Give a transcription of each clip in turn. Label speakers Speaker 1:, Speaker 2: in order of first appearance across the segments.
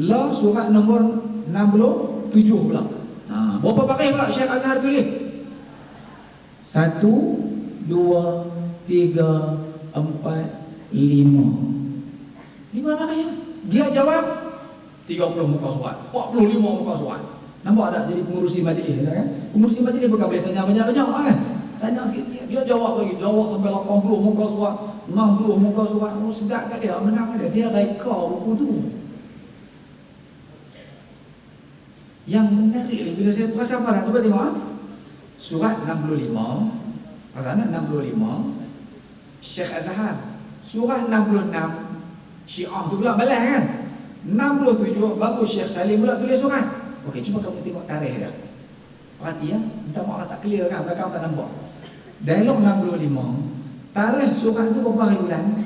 Speaker 1: La surat nombor 67 pula. Berapa baris pula Syekh Azhar tulis? 1, 2, 3, 4, 5. 5 baris. Dia jawab 30 muka surat, 45 muka surat. Nampak tak jadi pengurusi majlis kan? Pengurusi majlis bukan boleh tanya banyak-banyak kan? Tanya sikit-sikit, dia jawab lagi, jawab sampai 80 muka surat, 60 muka surat. Oh, sedap kat dia, menang kat dia. Dia reka buku tu. Yang menarik ni, bila saya perasan apa, cuba tengok surat 65, pasal 65 Syekh Azhar. Surat 66 Syiah tu pula balas kan. 67 bagus Syekh Salim pula tulis surat. Okey, cuba kamu tengok tarikh dia. Perhati ya, minta maaf tak clear kan, belakang tak nampak. Dialog 65, tarikh surat tu berapa hari bulan?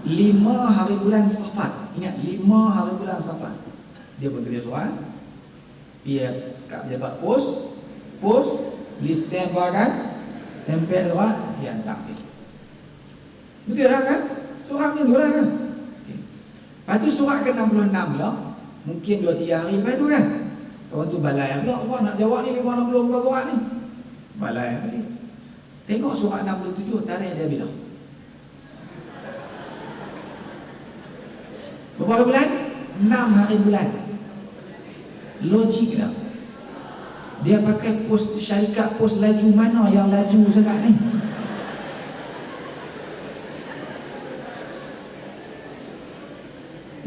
Speaker 1: 5 hari bulan Safar. Ingat, 5 hari bulan Safar. Dia pun tulis surat. Dia kat pejabat pos, list tempel kan, tempel surat, dia hantar dia. Betul tak kan? Surat ni tu lah kan. Okay. Lepas tu surat ke 66 lah, mungkin 2-3 hari lepas tu kan. Kawan tu balai pula, orang nak jawab ni memang 60 muka surat ni. Balai balik. Tengok surat 67, tarikh dia bila? Berapa hari bulan? 6 hari bulan. Logik lah. Dia pakai pos syarikat, pos laju mana yang laju sangat ni?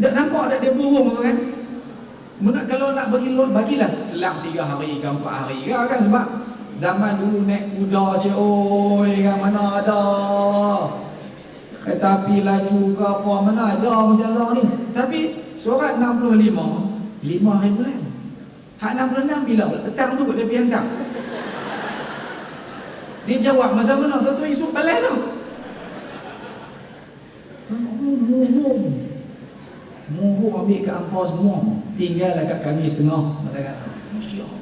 Speaker 1: Tak nampak tak dia bohong kan? Kalau nak bagi loan, bagilah selang 3 hari ke 4 hari kan, sebab zaman dulu naik kuda je, oi kan, mana ada kereta api laju ke apa, mana ada macam lah ni. Tapi surat 65 5 hari bulan. Hak 66 bila pula? Petang tu dia pergi hantar. Dia jawab masa mana? Tu isu balai lah. Muhum ambil kat ampau semua, tinggal kat kami setengah. Masya Allah.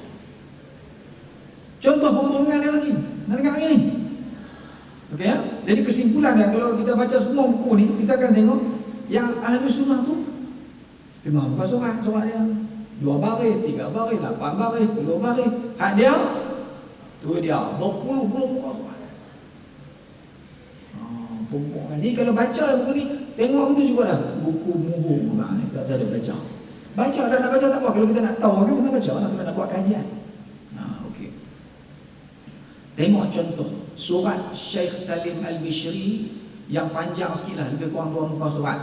Speaker 1: Contoh pembohongan dia lagi. Nak dengar lagi ni? Okey ya? Jadi kesimpulan dia, kalau kita baca semua buku ni, kita akan tengok yang ahli sunnah tu setengah muka surat dia 2 baris, 3 baris, 8 baris, 10 baris. Hak dia tu dia berpuluh-puluh muka surat. Pembohongan. Jadi kalau baca buku ni, tengok itu juga dah. Buku muhum. Tak saya ada baca. Baca tak nak baca tak apa. Kalau kita nak tahu kan, kita baca lah. Kita nak buat kajian. Okey. Tengok contoh surat Syekh Salim Al-Bishri yang panjang sikit lah, lebih kurang 2 muka surat.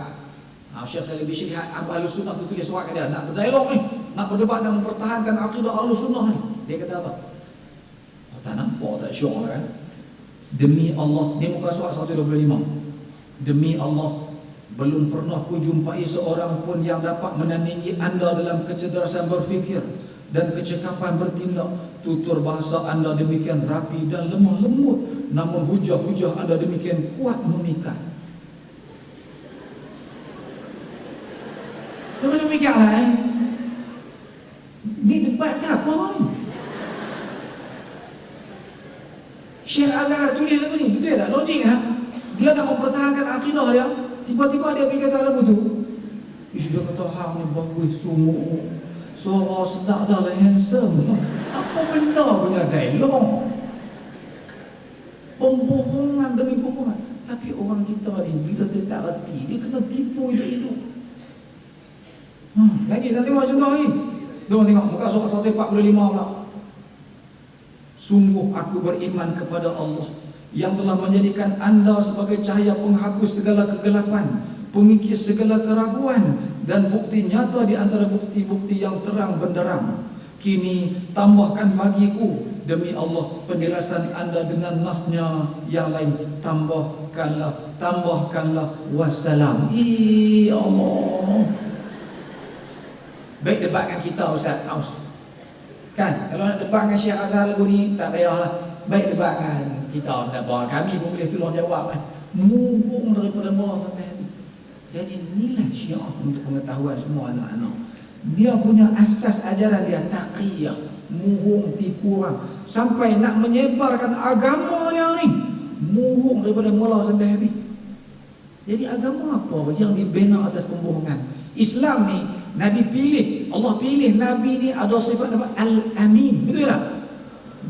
Speaker 1: Syekh Salim Al-Bishri, Ahlus Sunnah tu tulis surat kat dia. Nak berdialog ni, nak berdebat dan mempertahankan akidah Ahlus Sunnah ni. Dia kata apa? Tak nampak, tak syok kan? Demi Allah, ni muka surat 125. Demi Allah, belum pernah ku jumpai seorang pun yang dapat menandingi anda dalam kecerdasan berfikir dan kecekapan bertindak. Tutur bahasa anda demikian rapi dan lemah lembut, namun hujah-hujah anda demikian kuat memikat. Macam demikian lah Ni debat ke apa ni? Syekh Azhar tulis lagu ni, betul tak? Logik kan? Dia nak mempertahankan akidah dia, tiba-tiba dia pergi kata lagu tu. Dia kata hang ni bagus sungguh, suara sedap dah lah, handsome. Apa benda punya dialog? Pembohongan demi pembohongan. Tapi orang kita ni, bila dia tak reti, dia kena tipu hidup-hidup. Lagi nak tengok contoh lagi. Tengok muka surat 145 pula. Sungguh aku beriman kepada Allah yang telah menjadikan anda sebagai cahaya penghapus segala kegelapan, pengikis segala keraguan, dan bukti nyata di antara bukti-bukti yang terang benderang. Kini tambahkan bagiku demi Allah penjelasan anda dengan nasnya yang lain. Tambahkanlah wassalam. Ya Allah. Baik debatkan kita Ustaz Aus. Kan, kalau nak debat dengan Syekh Azhar lagu ni, tak payahlah. Baik debat dengan kita, tak apa. Kami pun boleh tolong jawab kan. Muhung daripada mula sampai habis. Jadi inilah Syiah untuk pengetahuan semua anak-anak. Dia punya asas ajaran dia taqiyah, muhung, tipu orang, sampai nak menyebarkan agama dia ni, muhung daripada mula sampai habis. Jadi agama apa yang dibina atas pembohongan? Islam ni Nabi pilih, Allah pilih Nabi ni ada sifat apa? Al-Amin. Betul tak?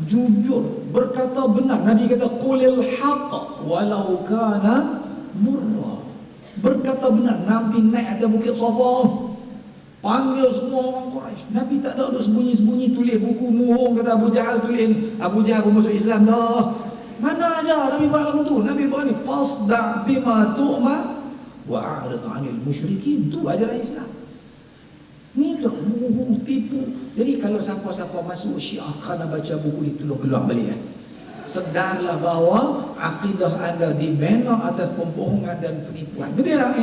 Speaker 1: Jujur, berkata benar. Nabi kata qulil haqq walau kana murra. Berkata benar. Nabi naik atas bukit Safa, panggil semua orang Quraisy. Nabi tak ada duduk sembunyi-sembunyi tulis buku murung kata Abu Jahal tulis Abu Jahal pun masuk Islam dah. Mana ada Nabi buat lagu tu? Nabi berani fasda' bima tu'ma wa a'rid 'anil musyrikin. Tu ajaran Islam. Ni dah murung tipu. Jadi kalau siapa-siapa masuk Syiah kerana baca buku ni, tolong keluar balik Sedarlah bahawa akidah anda dibina atas pembohongan dan penipuan. Betul tak?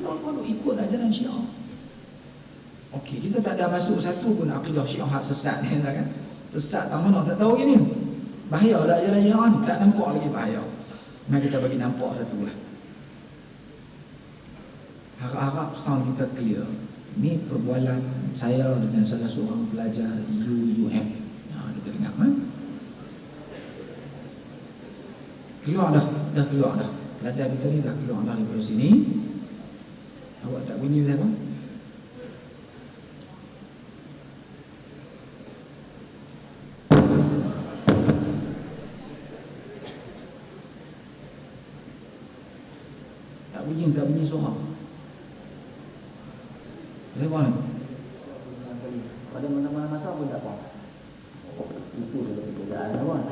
Speaker 1: Baru ikut ajaran Syiah. Okey, kita tak ada masuk satu pun akidah Syiah sesat ni kan. Sesat tak mana tak tahu gini. Bahaya dah ajaran Syiah ni, tak nampak lagi bahaya. Mari kita bagi nampak satulah. Harap-harap sound kita clear. Ni perbualan saya dengan salah seorang pelajar UUM. Kita dengar keluar dah keluar dah. Pelajar kita ni dah keluar dah daripada sini. Awak tak bunyi siapa? Tak bunyi suara. Siapa ni?
Speaker 2: Pada mana-mana masa pun tak apa. Itu je perbezaan kawan.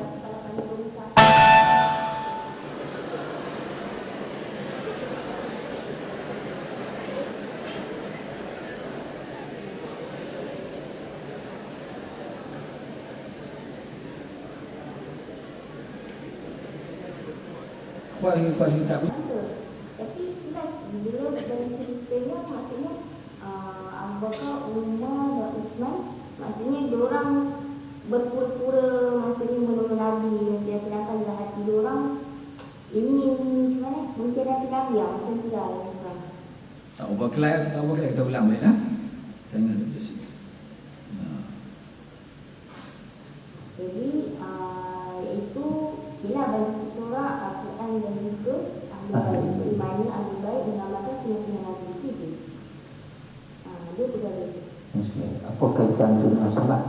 Speaker 1: Kuat sikit tak bunyi.
Speaker 3: Tapi bila dalam ceritanya maksudnya Abu Bakar, Umar dan Uthman, maksudnya diorang berpura-pura maksudnya menolong Nabi, maksudnya sedangkan dalam hati diorang ingin macam mana mencari Nabi macam tu dah.
Speaker 1: Tak ubah kelai, kita ulang balik dah. Tengok dulu sini.
Speaker 3: Jadi iaitu ialah bagi kita orang Al-Quran dan juga ahli beriman, ahli baik mengamalkan sunnah-sunnah Nabi itu je. Dia perkara itu.
Speaker 2: Okey, apa kaitan dengan sahabat?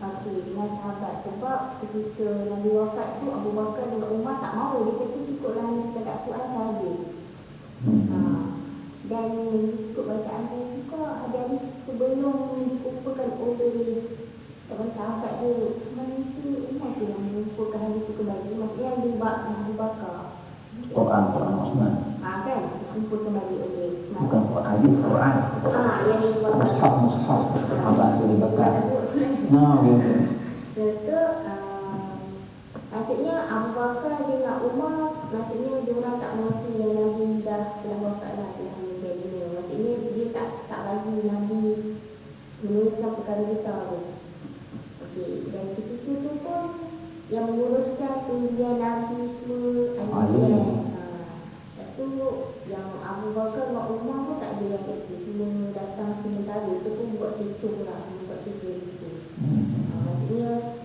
Speaker 3: Okey, dengan sahabat sebab ketika Nabi wafat tu Abu Bakar dengan Umar tak mahu, dia kata cukuplah hanya setakat Quran sahaja. Dan ikut bacaan saya juga hari-hari sebelum dikumpulkan oleh sahabat dia, mana itu Umar tu yang mengumpulkan hadis tu kembali, maksudnya yang Abu Bakar.
Speaker 2: Quran Usman.
Speaker 3: Kan dikumpul kembali oleh Usman.
Speaker 2: Bukan hadis Quran.
Speaker 3: Yang dibuat
Speaker 2: mushaf. Abang tu dibakar. Okey.
Speaker 3: Terus tu maksudnya Abu Bakar dengan Umar, maksudnya dia orang tak mengakui yang Nabi telah wafat lah, telah meninggal dunia. Maksudnya dia tak bagi Nabi menuliskan perkara besar tu. Okey, dan ketika tu pun yang menguruskan pengujian Nabi semua Ali. Lepas tu yang Abu Bakar dengan Umar pun tak ada yang kat situ, cuma datang sementara. Itu pun buat kecoh lah, buat kecoh di situ. Maksudnya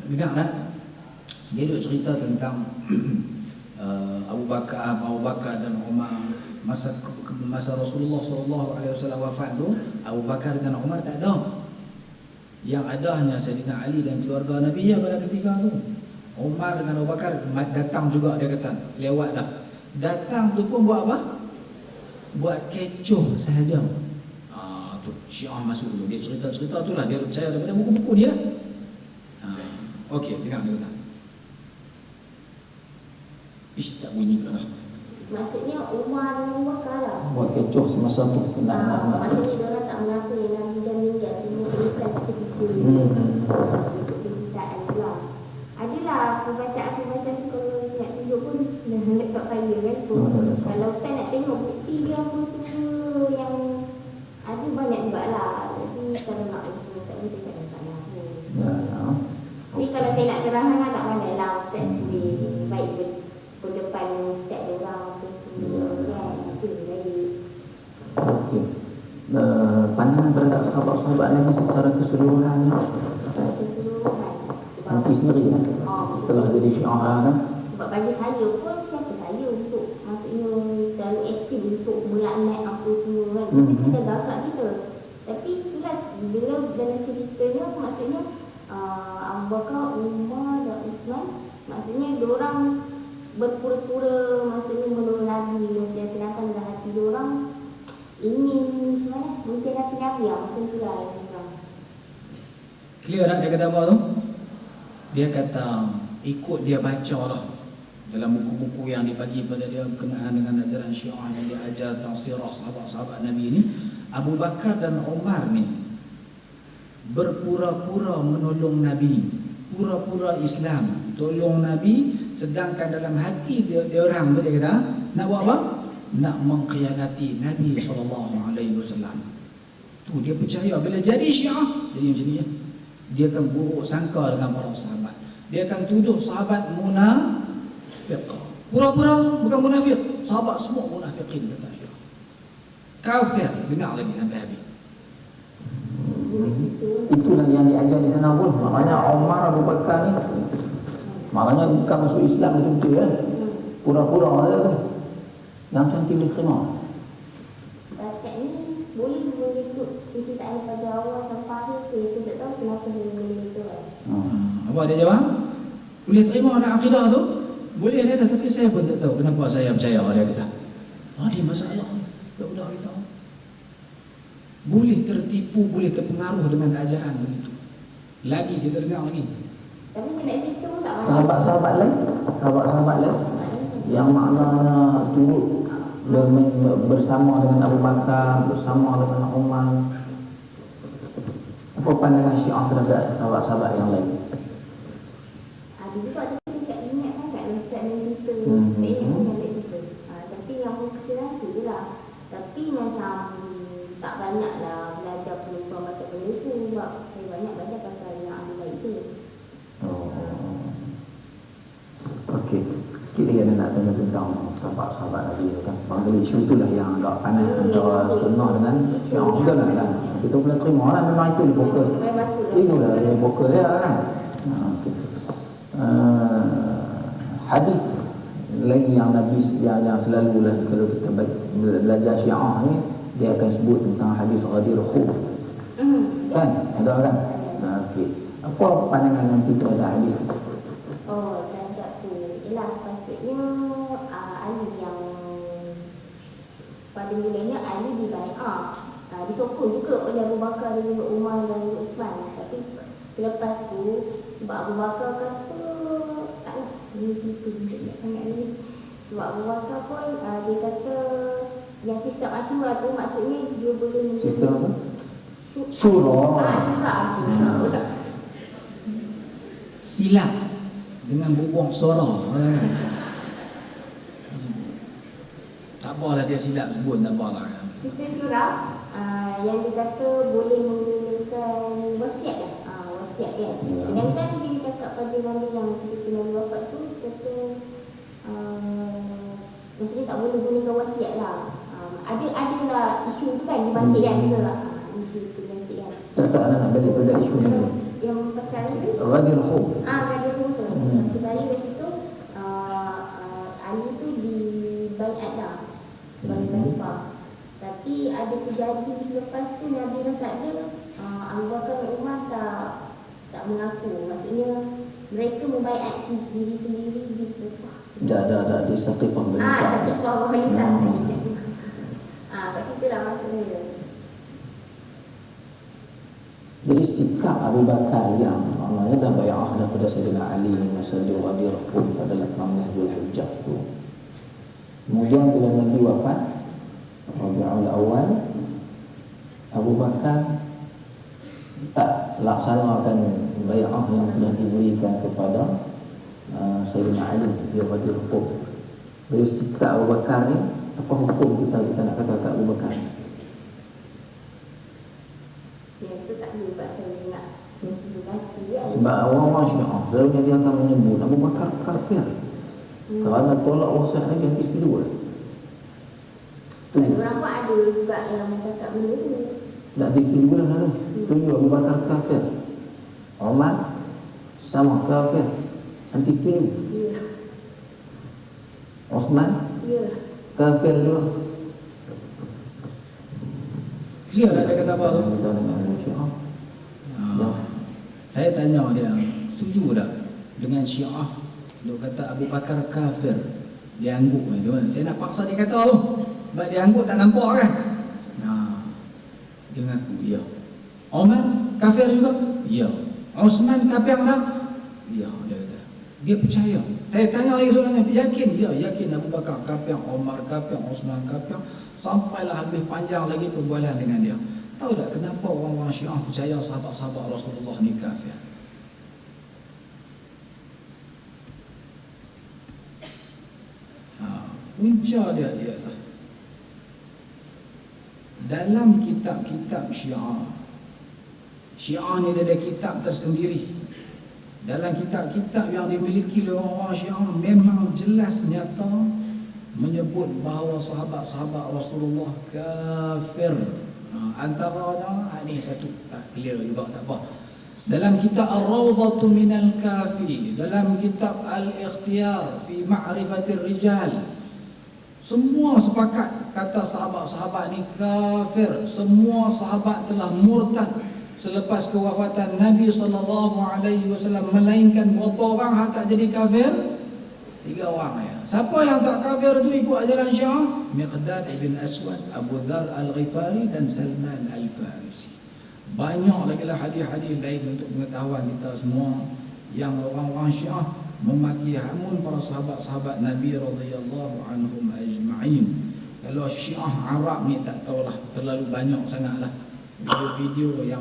Speaker 1: dengar tak? Dia duk cerita tentang Abu Bakar dan Umar masa Rasulullah SAW wafat tu. Abu Bakar dengan Umar tak ada. Yang ada hanya Sayyidina Ali dan keluarga Nabi pada ketika tu. Umar dengan Abu Bakar datang juga, dia kata lewat dah. Datang tu pun buat apa? Buat kecoh sahaja. Tu Syiah masuk dulu. Dia cerita-cerita tu lah. Dia percaya daripada buku-buku dia lah. Okey, dengar dia kata. Tak bunyi pula dah.
Speaker 3: maksudnya Umar dengan Abu Bakar lah.
Speaker 2: Buat kecoh semasa tu.
Speaker 3: Maksudnya dia orang tak mengakui Nabi dah meninggal, cuma tulisan seketika untuk penciptaan pula. Adalah pembacaan tu kalau saya nak tunjuk pun dalam laptop saya kan pun. Kalau Ustaz nak tengok bukti dia apa semua yang ada banyak juga lah. Jadi kalau nak semua Ustaz pun saya tak ada salah pun. Tapi kalau saya nak terangkan tak pandai lah Ustaz boleh baik berdepan dengan Ustaz dia orang apa semua kan. Itu baik.
Speaker 2: Okey. Pandangan terhadap sahabat-sahabat Nabi secara keseluruhan. Nanti sendiri kan? Setelah jadi Syiah kan?
Speaker 3: Sebab bagi saya pun siapa saya untuk maksudnya terlalu aktif untuk melaknat apa semua kan. Kita kena jaga akhlak kita. Tapi itulah bila dalam ceritanya maksudnya Abu Bakar, Umar dan Uthman, maksudnya diorang berpura-pura maksudnya menurut Nabi, maksudnya sedangkan dalam hati diorang ingin macam mana? Mungkin Nabi macam tu lah diorang.
Speaker 1: Clear tak dia kata apa tu? Dia kata ikut dia baca lah dalam buku-buku yang dibagi pada dia berkenaan dengan ajaran Syiah yang dia ajar tafsirah sahabat-sahabat Nabi ni, Abu Bakar dan Umar ni berpura-pura menolong Nabi, pura-pura Islam, tolong Nabi, sedangkan dalam hati dia orang tu dia kata nak buat apa? Nak mengkhianati Nabi SAW. Tu dia percaya bila jadi Syiah jadi macam ni ya. Dia akan buruk sangka dengan para sahabat. Dia akan tuduh sahabat munafiq. Pura-pura bukan munafik, sahabat semua munafikin kata Syiah. Kafir, dengar lagi sampai habis.
Speaker 2: Itulah yang diajar di sana pun. Maknanya Umar, Abu Bakar ni maknanya bukan masuk Islam betul-betul ya. Pura-pura saja tu. Yang tu nanti boleh terima.
Speaker 3: Setakat ni boleh mengikut penceritaan pada awal sampai akhir tu. Saya tak tahu kenapa dia boleh itu kan.
Speaker 1: Apa dia jawab? Boleh terima orang akidah tu? Boleh dia kata, tapi saya pun tak tahu kenapa saya percaya dia kata. Dia masalah ni. Budak-budak kita boleh tertipu, boleh terpengaruh dengan ajaran begitu. Lagi kita dengar lagi.
Speaker 3: Tapi saya nak cerita pun tak masalah.
Speaker 2: Sahabat-sahabat lain yang maknanya turut bersama dengan Abu Bakar, bersama dengan Umar. Apa pandangan Syiah terhadap sahabat-sahabat yang lain?
Speaker 3: Ada juga tapi saya tak ingat sangat lah setiap dia cerita. Tak ingat sangat dia cerita. Tapi yang fokus dia tu je lah. Tapi macam tak banyak lah belajar penumpang pasal benda tu. Sebab saya banyak belajar pasal yang ahli baik tu.
Speaker 2: Okey, sikit lagi ada nak tanya tentang sahabat-sahabat Nabi kan. Panggil isu tu lah yang agak panas antara sunnah dengan Syiah. Betul lah kan. Kita boleh terima lah, memang itu dia fokus. Itulah dia fokus dia kan. Okey. Hadis lagi yang Nabi yang selalu lah kalau kita belajar Syiah ni, dia akan sebut tentang hadis Ghadir Khum. Kan? Ada kan? Okey. Apa pandangan nanti terhadap hadis tu?
Speaker 3: Terhadap tu ialah sepatutnya Ali yang pada mulanya Ali dibai'ah, disokong juga oleh Abu Bakar dan juga Umar dan juga Uthman. Tapi selepas tu sebab Abu Bakar kata taklah, ini cerita tak ingat sangat ni. Sebab Abu Bakar pun dia kata yang sistem Asyura tu maksudnya dia boleh
Speaker 2: Sistem apa? Syura.
Speaker 3: Asyura.
Speaker 1: Silap dengan berbuang suara. Tak apalah dia silap sebut, tak apalah.
Speaker 3: Sistem syura yang dia kata boleh menggunakan wasiat kan. Wasiat kan. Sedangkan dia cakap pada Nabi yang ketika Nabi wafat tu kata maksudnya tak boleh gunakan wasiat lah. Adalah isu tu kan dibangkit kan betul tak? Isu tu dibangkit kan.
Speaker 2: Tak nak balik pada isu ni.
Speaker 3: Yang pasal tu
Speaker 2: Ghadir Khum.
Speaker 3: Ghadir Khum tu. Saya kat situ Ali tu dibaiat dah sebagai khalifah. Tapi ada kejadian selepas tu Nabi dah tak ada, Abu Bakar dan Umar tak mengaku. Maksudnya mereka membaiat diri sendiri di Kufah.
Speaker 2: Dah di Saqifah Bani Sa'd.
Speaker 3: Saqifah Bani Sa'd. Kat situ lah maksudnya dia.
Speaker 2: Jadi sikap Abu Bakar yang maknanya dah bai'ah daripada Sayyidina Ali masa dia Ghadir Khum pada 18 Zulhijjah tu. Kemudian bila Nabi wafat Rabiul Awal, Abu Bakar tak laksanakan bai'ah yang telah diberikan kepada Sayyidina Ali di Ghadir Khum. Dari sikap Abu Bakar ni, apa hukum kita nak kata kat Abu Bakar?
Speaker 3: Yang tu tak boleh buat saya nak spesifikasi kan.
Speaker 2: Sebab orang-orang Syiah selalunya dia akan menyebut Abu Bakar kafir kerana tolak wasiat Nabi yang kedua.
Speaker 3: Sebab orang pun ada juga yang mencakap benda tu.
Speaker 2: Tak disetuju lah benda tu. Setuju Abu Bakar kafir, Umar sama kafir, anti setuju.
Speaker 3: Ya.
Speaker 2: Osman
Speaker 3: Ya.
Speaker 2: kafir juga.
Speaker 1: Clear tak dia kata apa tu?
Speaker 2: Kita dengan Syiah.
Speaker 1: Saya tanya dia, setuju tak dengan Syiah? Dia kata Abu Bakar kafir. Dia angguk kan. Saya nak paksa dia kata tu. Sebab dia angguk tak nampak kan. Dia mengaku, ya. Umar kafir juga? Ya. Osman kafir tak? Ya, dia kata. Dia percaya. Saya tanya lagi soalannya, yakin? Ya, yakin Abu Bakar kafir, Umar kafir, Osman kafir. Sampailah habis panjang lagi perbualan dengan dia. Tahu tak kenapa orang-orang Syiah percaya sahabat-sahabat Rasulullah ni kafir? Punca dia ialah dalam kitab-kitab Syiah. Syiah ni dia ada kitab tersendiri. Dalam kitab-kitab yang dimiliki oleh orang-orang Syiah memang jelas nyata menyebut bahawa sahabat-sahabat Rasulullah kafir. Antaranya ini satu tak clear juga, tak apa. Dalam kitab Ar-Rawdhatu Minal Kafi, dalam kitab Al-Ikhtiyar fi Ma'rifatir Rijal, semua sepakat kata sahabat-sahabat ni kafir. Semua sahabat telah murtad selepas kewafatan Nabi SAW, melainkan berapa orang yang tak jadi kafir? 3 orang ya. Siapa yang tak kafir tu ikut ajaran Syiah? Miqdad ibn Aswad, Abu Dhar al-Ghifari dan Salman al-Farisi. Banyak lagi lah hadis-hadis lain untuk pengetahuan kita semua yang orang-orang Syiah memaki hamun para sahabat-sahabat Nabi radhiyallahu anhum ajma'in. Kalau Syiah Arab ni tak tahulah, terlalu banyak sangatlah video yang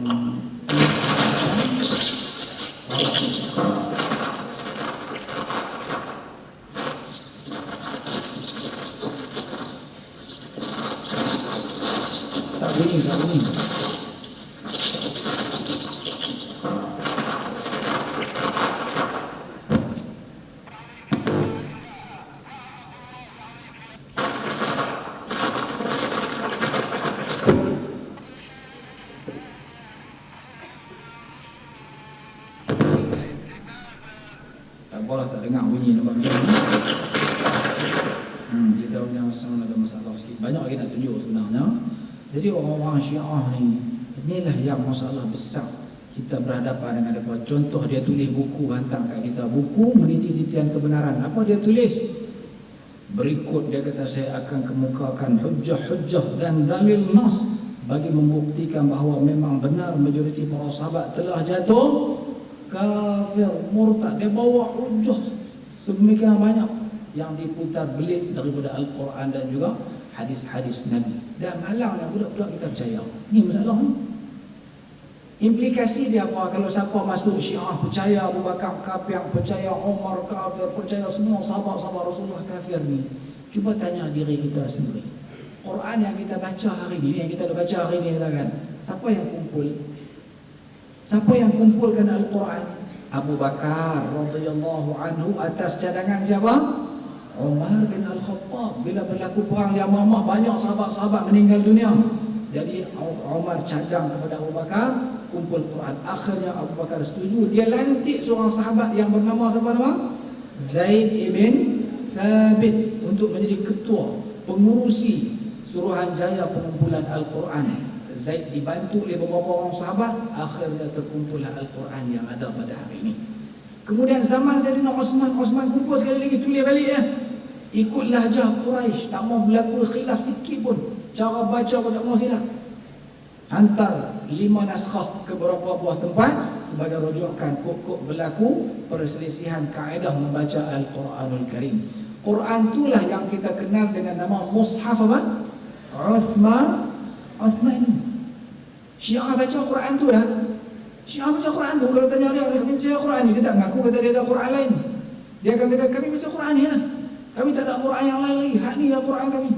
Speaker 1: tak bunyi. Tak dengar bunyi nampak macam ni. Kita punya sound ada masalah sikit. Banyak lagi nak tunjuk sebenarnya. Jadi orang-orang Syiah ni, inilah yang masalah besar. Kita berhadapan dengan apa? Contoh dia tulis buku, hantar kat kita. Buku meniti-titian kebenaran. Apa dia tulis? Berikut dia kata, saya akan kemukakan hujjah-hujjah dan dalil nas bagi membuktikan bahawa memang benar majoriti para sahabat telah jatuh kafir, murtad. Dia bawa hujah sedemikian banyak yang diputar belit daripada Al-Quran dan juga hadis-hadis Nabi. Dan malangnya budak-budak kita percaya. Ini masalah ni. Implikasi dia apa? Kalau siapa masuk Syiah percaya Abu Bakar kafir, percaya Umar kafir, percaya semua sahabat-sahabat Rasulullah kafir ni, cuba tanya diri kita sendiri. Quran yang kita baca hari ni, yang kita dah baca hari ni, kan? Siapa yang kumpul? Siapa yang kumpulkan Al-Quran? Abu Bakar radhiyallahu anhu atas cadangan siapa? Umar bin Al-Khattab. Bila berlaku perang Yamamah, banyak sahabat-sahabat meninggal dunia. Jadi Umar cadang kepada Abu Bakar, kumpul Quran. Akhirnya Abu Bakar setuju. Dia lantik seorang sahabat yang bernama siapa nama? Zaid ibn Thabit untuk menjadi ketua pengurusi Suruhanjaya pengumpulan Al-Quran. Zaid dibantu oleh beberapa orang sahabat, akhirnya terkumpullah Al-Quran yang ada pada hari ini. Kemudian zaman Sayyidina Osman kumpul sekali lagi, tulis balik ya. Ikut lahjah Quraisy, tak mau berlaku khilaf sikit pun. Cara baca pun tak mau silap. Hantar 5 naskah ke beberapa buah tempat sebagai rujukan kok berlaku perselisihan kaedah membaca Al-Quranul Karim. Quran itulah yang kita kenal dengan nama Mushaf apa? Uthman. Syiah baca Quran tu dah. Syiah baca Quran tu. Kalau tanya dia, kami baca Quran ni, dia tak mengaku kata dia ada Quran lain. Dia akan kata, kami baca Quran ni lah. Kami tak ada Quran yang lain lagi. Hak ni lah Quran kami.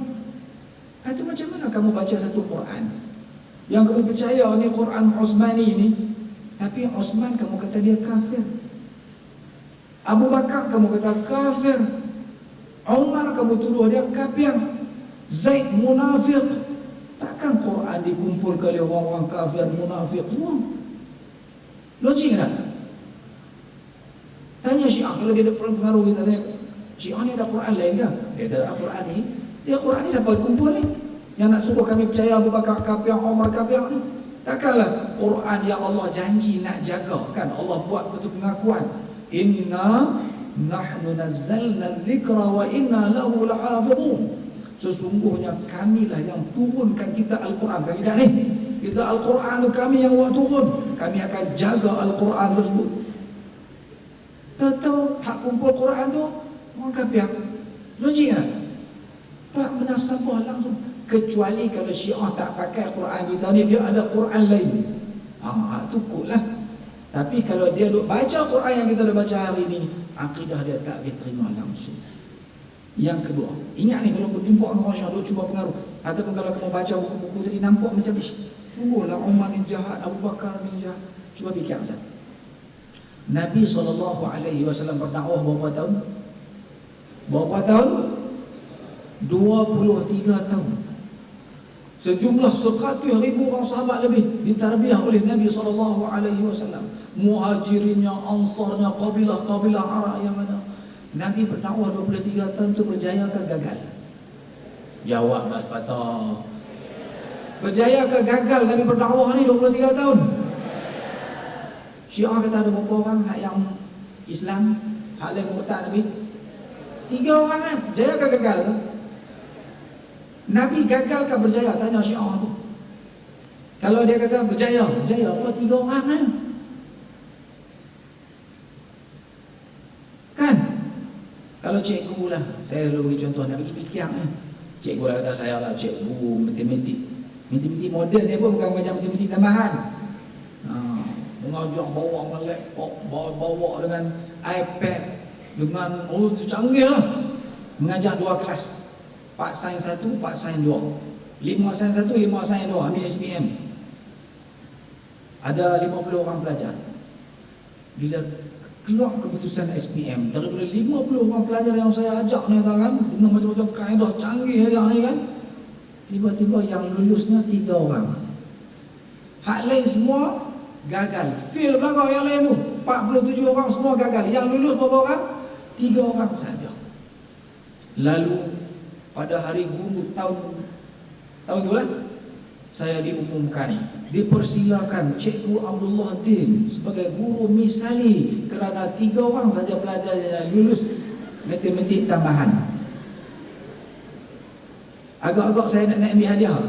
Speaker 1: Itu macam mana kamu baca satu Quran yang kamu percaya ni Quran Utsmani ni, tapi Utsman kamu kata dia kafir. Abu Bakar kamu kata kafir. Umar kamu tuduh dia kafir. Zaid munafik. Takkan Quran dikumpulkan oleh orang-orang kafir munafik semua? Logik tak? Tanya Syiah, kalau dia ada pengaruh, kita tanya Syiah ni ada Quran lain ke? Dia tak ada Quran ni. Dia Quran ni siapa kumpul ni? Yang nak suruh kami percaya Abu Bakar kafir, Umar kafir ni? Takkanlah Quran yang Allah janji nak jaga kan? Allah buat satu pengakuan. Inna nahnu nazzalna dzikra wa inna lahu lahafizun. Sesungguhnya kamilah yang turunkan kita Al-Quran. Kan kita ni? Kita Al-Quran tu kami yang buat turun. Kami akan jaga Al-Quran tersebut. Tahu hak kumpul Quran tu orang kafir. Logik tak? Tak menasabah langsung. Kecuali kalau Syiah tak pakai Quran kita ni, dia ada Quran lain. Hak tu kot lah. Tapi kalau dia duk baca Quran yang kita duk baca hari ni, akidah dia tak boleh terima langsung. Yang kedua, ingat ni kalau berjumpa dengan orang Syiah duk cuba pengaruh, ataupun kalau kamu baca buku-buku tadi nampak macam sungguhlah Umar ni jahat, Abu Bakar ni jahat. Cuba fikir Ustaz. Nabi SAW berdakwah berapa tahun? Berapa tahun? 23 tahun. Sejumlah 100,000 orang sahabat lebih ditarbiah oleh Nabi SAW. Muhajirinnya, ansarnya, kabilah-kabilah Arab yang ada. Nabi berdakwah 23 tahun tu berjaya ke gagal? Jawab Mas Patah. Berjaya ke gagal Nabi berdakwah ni 23 tahun? Syiah kata ada berapa orang hak yang Islam, hak lain murtad Nabi? 3 orang kan? Jaya ke gagal? Nabi gagal ke berjaya? Tanya Syiah tu. Kalau dia kata berjaya, berjaya apa 3 orang kan? Kan? Kalau cikgu lah, saya dulu bagi contoh, nak bagi fikir kan? Cikgu lah kata saya lah, cikgu matematik. Matematik moden dia pun bukan mengajar matematik tambahan. Mengajar bawa dengan laptop, bawa dengan iPad, dengan canggih lah. Mengajar 2 kelas, Pak Sains 1, Pak Sains 2, 5 Sains 1, 5 Sains 2, ambil SPM. Ada 50 orang pelajar. Bila keluar keputusan SPM, daripada 50 orang pelajar yang saya ajak ni kan, dengan macam-macam kaedah canggih ajak ni kan, tiba-tiba yang lulusnya 3 orang. Hak lain semua gagal, fail belakang yang lain tu. 47 orang semua gagal. Yang lulus berapa orang? 3 orang saja. Lalu pada hari guru tahun tu lah, saya diumumkan, dipersilakan Cikgu Abdullah Din sebagai guru misali kerana 3 orang saja pelajar yang lulus matematik tambahan. Agak-agak saya nak ambil hadiah.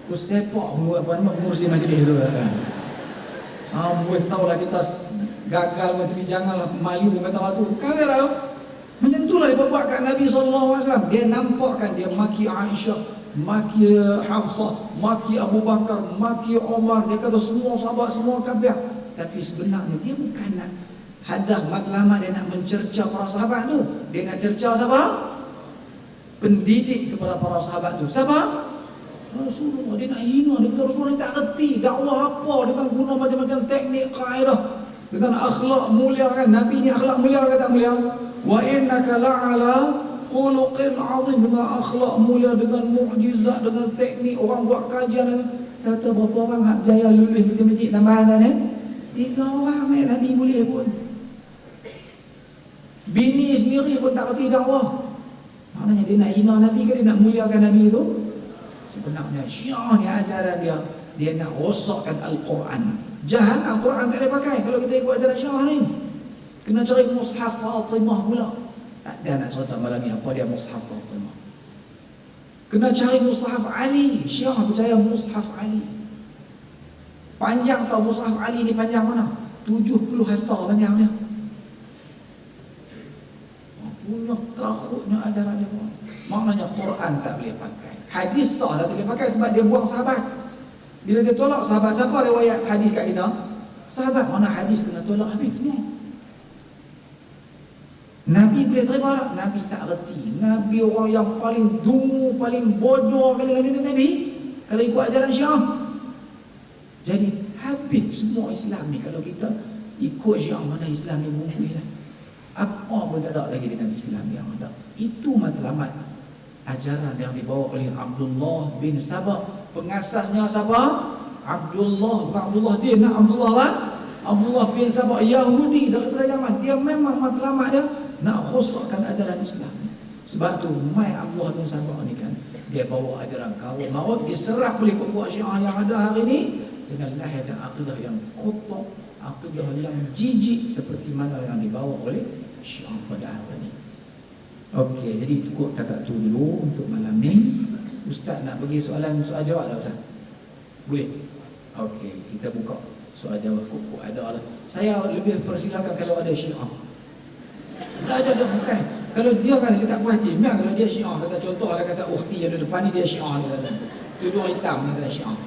Speaker 1: Aku sepak mengurusi majlis tu kan. Boleh tahulah kita gagal tapi janganlah malu kata waktu. Kata lah macam itulah dia buat kat Nabi SAW. Dia nampakkan dia maki Aisyah, maki Hafsah, maki Abu Bakar, maki Umar. Dia kata semua sahabat semua kafir. Tapi sebenarnya dia bukan nak hadah matlamat, dia nak mencerca para sahabat tu. Dia nak cerca siapa? Pendidik kepada para sahabat tu. Siapa? Rasulullah. Dia nak hina. Dia kata Rasulullah ni tak reti dakwah apa, dengan guna macam-macam teknik, kaedah, dengan akhlak mulia kan. Nabi ni akhlak mulia ke tak mulia? Wa innaka la'ala khuluqin azim. Dengan akhlak mulia, dengan mukjizat, dengan teknik. Orang buat kajian. Kata berapa orang hak jaya lulus matematik tambahan ni? 3 orang Nabi boleh pun. Bini sendiri pun tak reti dakwah. Maknanya dia nak hina Nabi ke dia nak muliakan Nabi tu? Sebenarnya Syiah ni ajaran dia nak rosakkan Al-Quran. Jahat Al-Quran tak boleh pakai kalau kita ikut ajaran Syiah ni. Kena cari mushaf Fatimah pula. Tak ada nak cerita malam ni apa dia mushaf Fatimah. Kena cari mushaf Ali. Syiah percaya mushaf Ali. Panjang tau mushaf Ali ni panjang mana? 70 hasta panjang dia. Punya kahutnya ajaran dia. Maknanya Quran tak boleh pakai. Hadis sah tak boleh pakai sebab dia buang sahabat. Bila dia tolak sahabat, siapa riwayat hadis kat kita? Sahabat. Mana hadis kena tolak habis semua. Nabi boleh terima tak? Nabi tak reti. Nabi orang yang paling dungu, paling bodoh kali Nabi kalau ikut ajaran Syiah. Jadi habis semua Islam ni kalau kita ikut Syiah. Mana Islam ni mungkin lah. Apa pun tak ada lagi dengan Islam yang ada. Itu matlamat ajaran yang dibawa oleh Abdullah bin Sabah. Pengasasnya siapa? Abdullah, bukan Abdullah dia nak Abdullah lah. Abdullah bin Sabah, Yahudi daripada Yaman. Dia memang matlamat dia nak khusakkan ajaran Islam. Sebab tu mai Abdullah bin Sabah ni kan dia bawa ajaran kawin maut, diserap oleh pembuat Syiah yang ada hari ini. Jangan lahir dan akidah yang kotor, akidah yang jijik seperti mana yang dibawa oleh Syiah pada hari ini. Okey, jadi cukup takat tu dulu untuk malam ni. Ustaz nak bagi soal jawab tak Ustaz? Boleh? Okey, kita buka soal jawab. Kok ada lah. Saya lebih persilakan kalau ada Syiah. Ada bukan. Kalau dia kan dia tak puas hati, memang kalau dia Syiah, kata contoh lah, kata ukhti yang depan ni dia Syiah ni kata. Tudung hitam ni kata Syiah.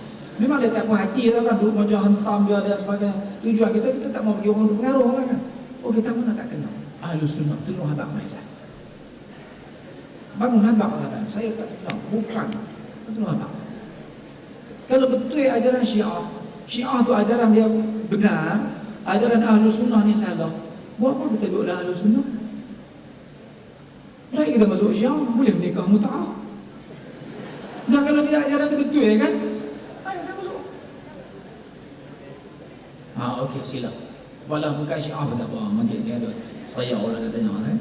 Speaker 1: Memang dia tak puas hati tau kan, duduk macam hentam dia dan sebagainya. Tujuan kita tak mau bagi orang tu pengaruh kan. Oh, kita mana tak kenal. Ahlus Sunnah, tolong abang Maizah. Bangun abang kata, saya tak kenal. Bukan. Tolong abang. Kalau betul ajaran Syiah, Syiah tu ajaran dia benar, ajaran Ahlus Sunnah ni salah. Buat apa kita duduk dalam Ahlus Sunnah? Baik kita masuk Syiah, boleh menikah mut'ah. Dah kalau dia ajaran tu betul kan? Ayo kita masuk. Okey, sila. Walau bukan Syiah pun tak apa. Mungkin dia ada saya orang dah tanya kan.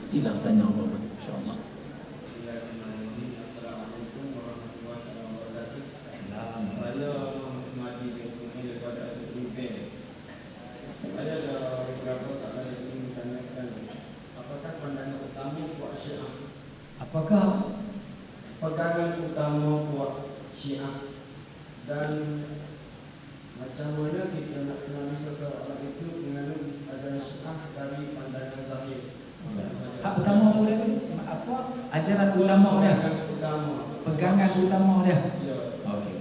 Speaker 1: Sila tanya apa-apa insya-Allah.
Speaker 4: Assalamualaikum warahmatullahi wabarakatuh. Saya Ismail bin Ismail daripada Asrul Bank. Saya ada beberapa soalan yang ingin ditanyakan. Apakah pandangan utama kuat Syiah?
Speaker 1: Apakah
Speaker 4: Pegangan utama kuat Syiah dan macam mana kita nak kenali seseorang itu mengenai ajaran Syiah dari pandangan zahir?
Speaker 1: hak utama dia apa? Ajaran ulama dia.
Speaker 4: Pegangan utama.
Speaker 1: Pegangan utama dia.
Speaker 4: Ya.
Speaker 1: Okey.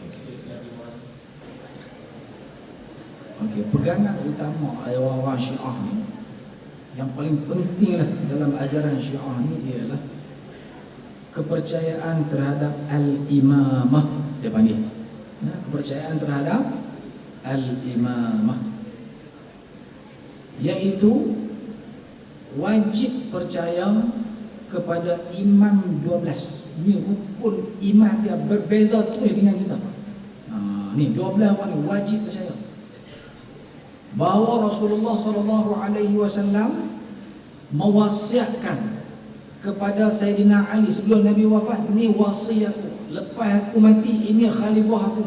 Speaker 1: Okey, pegangan utama orang-orang Syiah ni yang paling pentinglah dalam ajaran Syiah ni ialah kepercayaan terhadap al-imamah, dia panggil. Kepercayaan terhadap al-imamah, iaitu wajib percaya kepada imam 12. Ini rukun iman dia berbeza terus dengan kita. Ni 12 orang ni wajib percaya bahawa Rasulullah sallallahu alaihi wasallam mewasiatkan kepada Sayyidina Ali sebelum Nabi wafat, ni wasiat aku, lepas aku mati ini khalifah aku.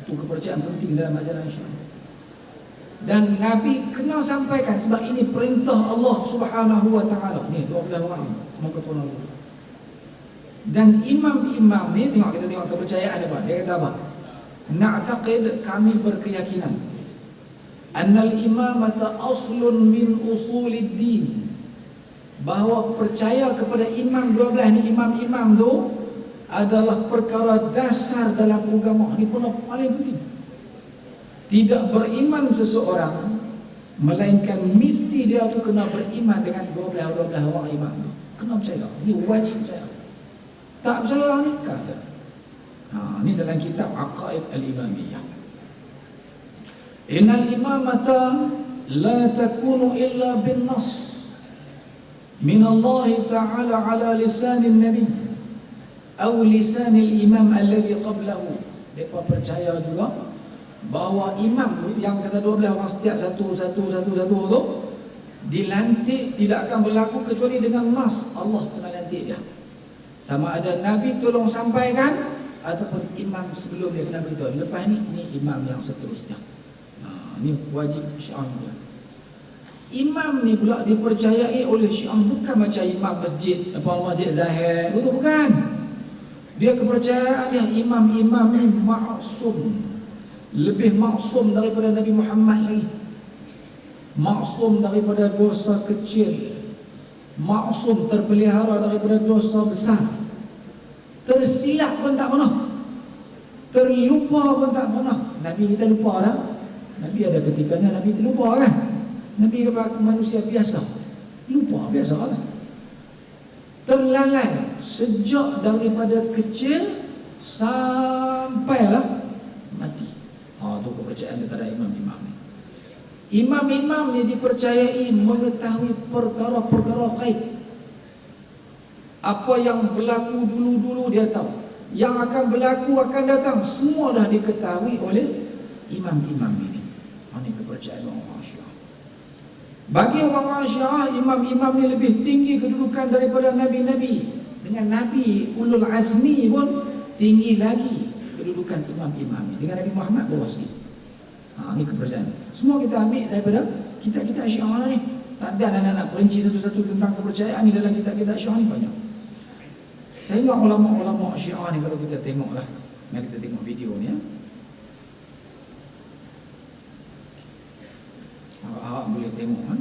Speaker 1: Itu kepercayaan penting dalam ajaran Syiah. Dan Nabi kena sampaikan sebab ini perintah Allah Subhanahu wa taala. Ni 12 orang semua keturunan Rasul. Dan imam-imam ni kita tengok kepercayaan apa? Dia kata apa? Na'taqid, kami berkeyakinan annal imamata aslun min usulid din, bahawa percaya kepada imam 12 ni, imam-imam tu adalah perkara dasar dalam agama. Ini pun paling penting. Tidak beriman seseorang melainkan mesti dia tu kena beriman dengan 12 orang imam tu. Kena percaya. Ini wajib percaya. Tak percaya ni kafir. Ini dalam kitab Aqaid Al-Imamiyah. Innal imamata la takunu illa bin nas min Allah Ta'ala ala lisan Nabi atau lisan al-imam alladhi qablahu. Mereka percaya juga bahawa imam tu yang kata 12 orang setiap satu tu dilantik tidak akan berlaku kecuali dengan nas. Allah kena lantik dia. Sama ada Nabi tolong sampaikan ataupun imam sebelum dia kena beritahu. Lepas ni imam yang seterusnya. Ni wajib Syiah dia. Imam ni pula dipercayai oleh Syiah bukan macam imam masjid, masjid Zahir, itu bukan. Dia kepercayaan dia imam-imam ni maksum. Lebih maksum daripada Nabi Muhammad lagi. Maksum daripada dosa kecil. Maksum terpelihara daripada dosa besar. Tersilap pun tak pernah. Terlupa pun tak pernah. Nabi kita lupa dah. Nabi ada ketikanya Nabi terlupa kan. Nabi kepada manusia biasa, lupa biasa kan. Terlalai sejak daripada kecil sampailah mati. Itu kepercayaan antara imam-imam ni. Imam-imam ni dipercayai mengetahui perkara-perkara gaib. Apa yang berlaku dulu-dulu dia tahu. Yang akan berlaku akan datang semua dah diketahui oleh imam-imam ini. Ini kepercayaan orang Syiah. Bagi orang Syiah, imam-imam ni lebih tinggi kedudukan daripada nabi-nabi. Dengan Nabi Ulul Azmi pun tinggi lagi kedudukan imam-imam ni. Dengan Nabi Muhammad bawah sikit. Ini kepercayaan. Semua kita ambil daripada kitab-kitab Syiah ni. Tak ada nak perinci satu-satu tentang kepercayaan ni dalam kitab-kitab Syiah ni banyak. Sehingga ulama-ulama Syiah ni kalau kita tengoklah, mari kita tengok video ni ya. Awak boleh tengok kan?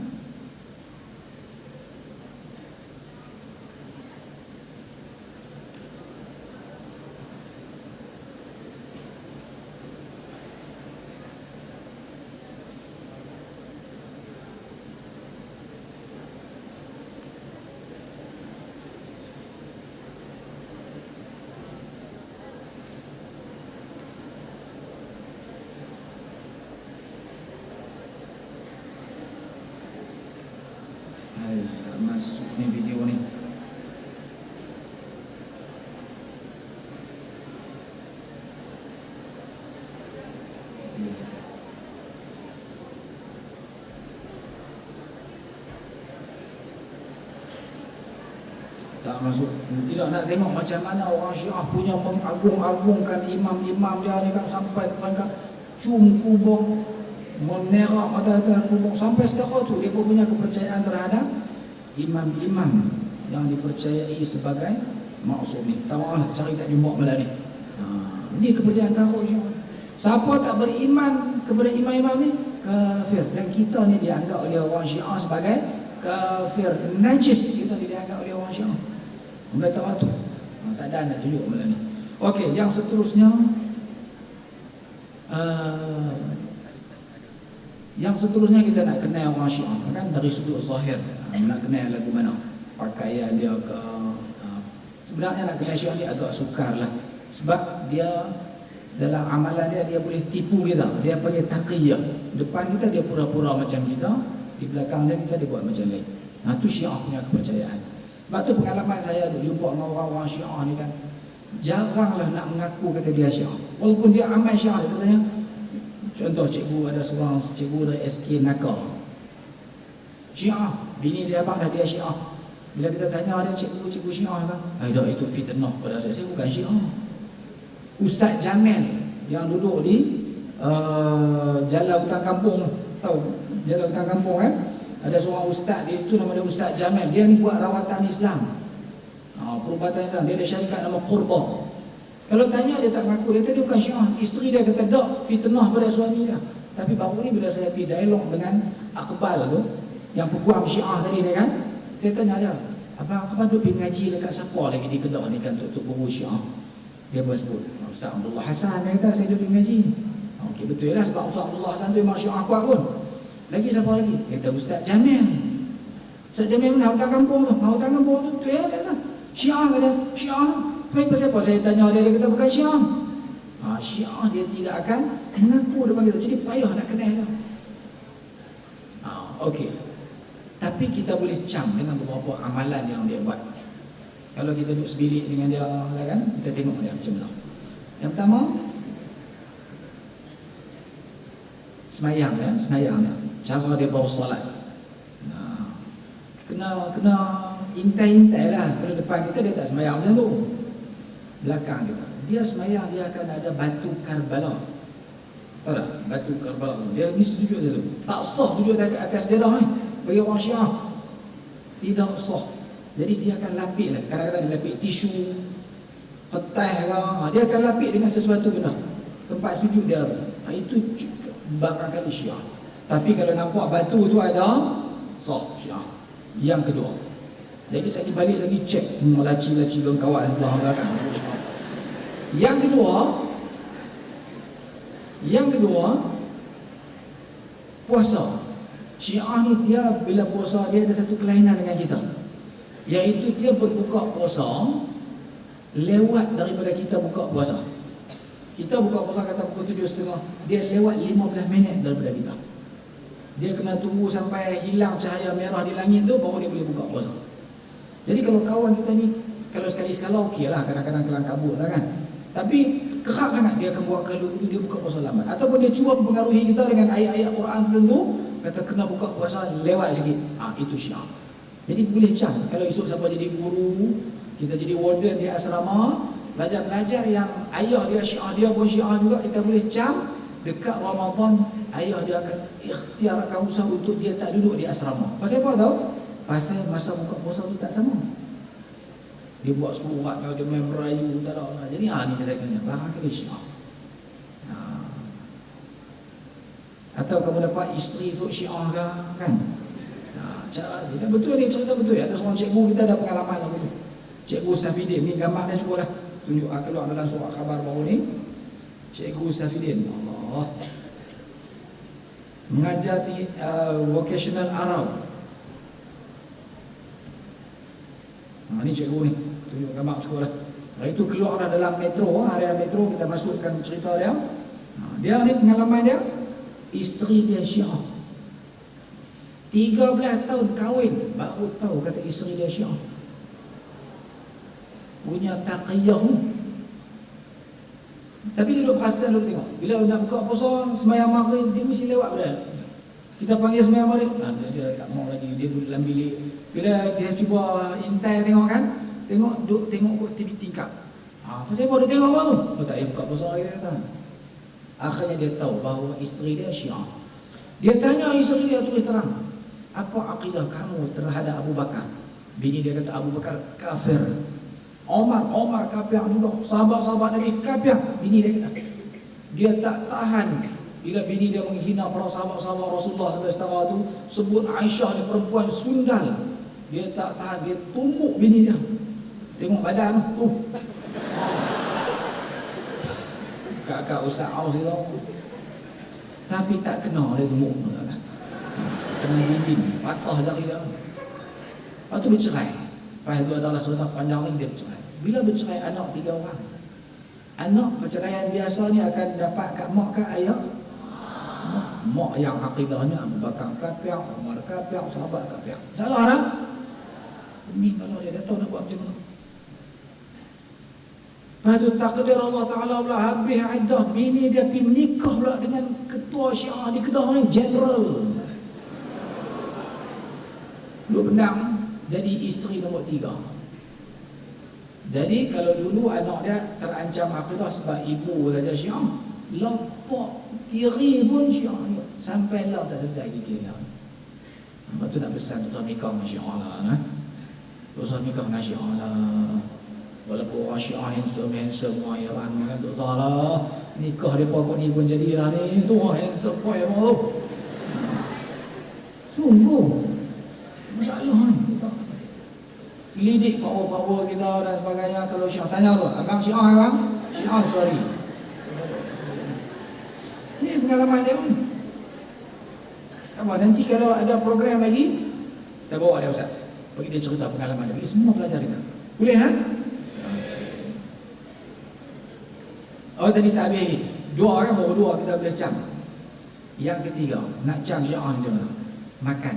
Speaker 1: Tak masuk ni video ni. Tak masuk. Tidak nak tengok macam mana orang Syiah punya mengagung-agungkan imam-imam dia ni kan, sampai kepada cum kubur, menerak mata-mata kubur. Sampai sekarang tu dia punya kepercayaan terhadap imam-imam yang dipercayai sebagai maksum ni. Tawalah cari tak jumpa malam ni. Ini kepercayaan kafir Syiah. Siapa tak beriman kepada imam-imam ni kafir, dan kita ni dianggap oleh orang Syiah sebagai kafir najis. Kita dianggap oleh orang Syiah mulai tawatur. Tak ada nak tunjuk malam ni. Okey, yang seterusnya kita nak kenal orang Syiah kan dari sudut zahir. Nak kenal lagu mana, pakaian dia ke. Sebenarnya nak kenal Syiah ni agak sukar lah, sebab dia dalam amalan dia boleh tipu kita. Dia panggil taqiyah. Depan kita dia pura-pura macam kita, di belakang dia buat macam lain. Itu Syiah punya kepercayaan. Sebab tu pengalaman saya duk jumpa dengan orang-orang Syiah ni kan, jaranglah nak mengaku kata dia Syiah. Walaupun dia amal Syiah, dia katanya, contoh cikgu, ada seorang cikgu dari SK Nakar, Syiah, bini dia abang dah dia Syiah. Bila kita tanya dia, cikgu Syiah kan? Dah itu fitnah pada saya bukan Syiah. Ustaz Jamil yang duduk di Jalan Hutan Kampung, tahu Jalan Hutan Kampung kan? Ada seorang ustaz di situ nama dia Ustaz Jamil. Dia ni buat rawatan Islam, perubatan Islam. Dia ada syarikat nama Qurba. Kalau tanya dia tak mengaku, dia kata dia bukan Syiah. Isteri dia kata tak, fitnah pada suami dia. Tapi baru ni bila saya pergi dialog dengan Akbal tu, yang peguam Syiah tadi ni kan, saya tanya dia, Abang duk pergi ngaji dekat siapa lagi di Kedah ni kan, untuk guru Syiah? Dia pun sebut Ustaz Abdullah Hasan. Dia kata saya duk pergi ngaji. Okey, betul lah, sebab Ustaz Abdullah Hasan tu memang Syiah kuat pun. Lagi siapa lagi? Dia kata Ustaz Jamil. Ustaz Jamil mana? Hutan Kampung tu. Hutan Kampung tu betul ya? Dia kata Syiah kata. Syiah. Tapi pasal apa saya tanya dia kata bukan Syiah. Syiah dia tidak akan mengaku depan kita. Jadi payah nak kenal dia. Okey. Tapi kita boleh cam dengan beberapa amalan yang dia buat. Kalau kita duduk sebilik dengan dia kan, kita tengok dia macam mana. Yang pertama, semayang dia. Cara dia bawa solat. Kena intai-intai lah. Kalau depan kita dia tak semayang macam tu. Belakang kita. Dia semayang, dia akan ada batu Karbala. Tahu tak? Batu Karbala tu. Dia ni sujud dia tu. Tak sah sujud dekat atas darah ni. Bagi orang Syiah. Tidak sah. Jadi dia akan lapik lah. Kadang-kadang dia lapik tisu, petai ke. Dia akan lapik dengan sesuatu benda. Tempat sujud dia. Itu barangkali Syiah. Tapi kalau nampak batu tu ada, sah Syiah. Yang kedua, jadi saya balik lagi cek laci-laci kawan belakang. Yang kedua, puasa. Syiah ni dia bila puasa dia ada satu kelainan dengan kita, iaitu dia berbuka puasa lewat daripada kita buka puasa. Kita buka puasa kata pukul 7.30, dia lewat 15 minit daripada kita. Dia kena tunggu sampai hilang cahaya merah di langit tu baru dia boleh buka puasa. Jadi kalau kawan kita ni, kalau sekali-sekala okey lah, kadang-kadang kelang kabut lah kan. Tapi kerap sangat dia akan buat kalau dia buka puasa lambat. Ataupun dia cuba mempengaruhi kita dengan ayat-ayat Quran tertentu, kata kena buka puasa lewat sikit. Itu Syiah. Jadi boleh cam. Kalau esok siapa jadi guru, Kita jadi warden di asrama, pelajar-pelajar yang ayah dia Syiah, dia pun Syiah juga, kita boleh cam dekat Ramadan, ayah dia akan ikhtiarkan usaha untuk dia tak duduk di asrama. Pasal apa tahu? Pasal masa buka puasa tu tak sama. Dia buat surat, dia main merayu, tak ada. Jadi ni kita kena barang ke dia Syiah. Atau kamu dapat isteri tu Syiah kan? Cara dia betul ni, cerita betul. Ada seorang cikgu kita ada pengalaman lagu tu. Cikgu Safidin ni gambar dia cuba lah. Tunjuk keluar dalam surat khabar baru ni. Cikgu Safidin, Allah, mengajar di vocational Arab. Ni cikgu ni, tunjuk gambar cuba lah. Itu keluar dalam metro, area metro, kita masukkan cerita dia. Dia ni pengalaman dia, isteri dia Syiah. 13 tahun kahwin baru tahu kata isteri dia Syiah. Punya taqiyah. Tapi dia duduk perhatian dulu tengok. Bila nak buka puasa sembahyang maghrib, dia mesti lewat pada. Kita panggil sembahyang maghrib, dia tak mau lagi, dia duduk dalam bilik. Bila dia cuba intai tengok kan, tengok duduk tengok kot TV tingkap. Pasal apa dia tengok baru? Oh tak payah buka puasa lagi dia kata. Akhirnya dia tahu bahawa isteri dia Syiah. Dia tanya isteri dia terus terang, apa akidah kamu terhadap Abu Bakar? Bini dia kata Abu Bakar kafir. Omar kafir juga. Sahabat-sahabat Nabi kafir. Bini dia kata. Dia tak tahan bila bini dia menghina para sahabat-sahabat Rasulullah SAW tu, sebut Aisyah ni perempuan sundal. Dia tak tahan, dia tumbuk bini dia. Tengok badan tu. Kakak Ustaz Aus tu. Tapi tak kena dia tumbuk. Kena bimbing, patah jari dia. Lepas tu bercerai. Lepas itu adalah cerita panjang ni, dia bercerai. Bila bercerai anak 3 orang. Anak perceraian biasa ni akan dapat kat mak ke ayah? Mak yang akidahnya Abu Bakar kafir, Umar kafir, sahabat kafir. Salah tak? Ini kalau dia dah tahu nak buat macam mana. Lepas tu takdir Allah Ta'ala pula habis iddah. Bini dia pergi menikah pula dengan ketua Syiah di Kedah ni, general. Dua benang jadi isteri nombor 3. Jadi kalau dulu anak dia terancam akidah sebab ibu saja Syiah, lepak kiri pun Syiah ni. Sampai lah tak selesai kiri dia. Lepas tu nak pesan tuan nikah dengan Syiah lah. Tuan nikah dengan Syiah lah. Walaupun orang Syiah handsome orang Iran kan, tak salah. Nikah dia pokok ni pun jadilah ni. Tu orang handsome boy tu. Sungguh masalah ni. Selidik power-power kita dan sebagainya. Kalau Syiah tanya tu, abang Syiah abang? Syiah, sorry. Ni pengalaman dia pun. Apa, nanti kalau ada program lagi, kita bawa dia Ustaz. Bagi dia cerita pengalaman dia. Bagi semua pelajar kita. Boleh ha? Oh tadi tak habis lagi. 2 kan, baru 2 kita boleh cam. Yang ketiga, nak cam Syiah macam mana? Makan.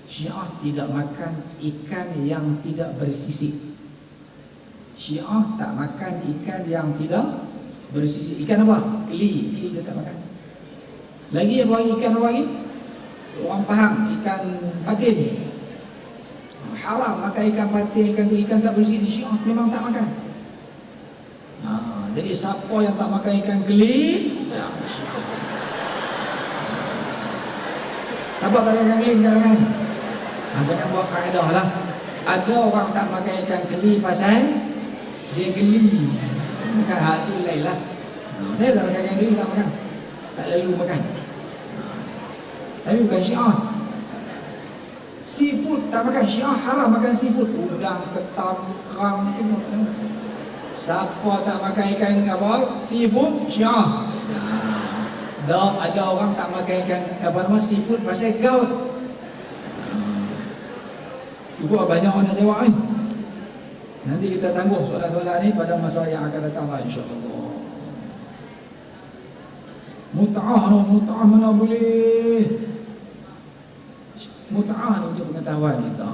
Speaker 1: Syiah tidak makan ikan yang tidak bersisik. Syiah tak makan ikan yang tidak bersisik. Ikan apa? Keli dia tak makan. Lagi apa lagi? Ikan apa lagi? Orang faham, ikan patin. Haram makan ikan patin, ikan keli, ikan tak bersisik. Syiah memang tak makan. Jadi siapa yang tak makan ikan keli, cam Syiah. Siapa tak makan ikan keli, jangan. Jangan buat kaedah lah. Ada orang tak makan ikan keli pasal dia geli. Bukan hati lain lah. Saya tak makan ikan keli, tak makan. Tak lalu makan. Tapi bukan Syiah. Seafood tak makan. Syiah haram makan seafood. Udang, ketam, kerang tu makan. Siapa tak makan ikan apa? Seafood, Syiah. Ada orang tak makan ikan apa nama seafood pasal gout. Cuba banyak orang nak jawab ni. Nanti kita tangguh soalan-soalan ni pada masa yang akan datang lah, insya-Allah. Mut'ah mana boleh? Mut'ah ni untuk pengetahuan kita.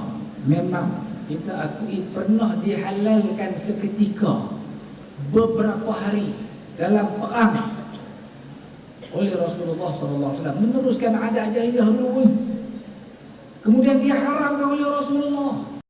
Speaker 1: Memang kita akui pernah dihalalkan seketika beberapa hari dalam perang oleh Rasulullah SAW, meneruskan adat jahiliyah dulu. Kemudian diharamkan oleh Rasulullah.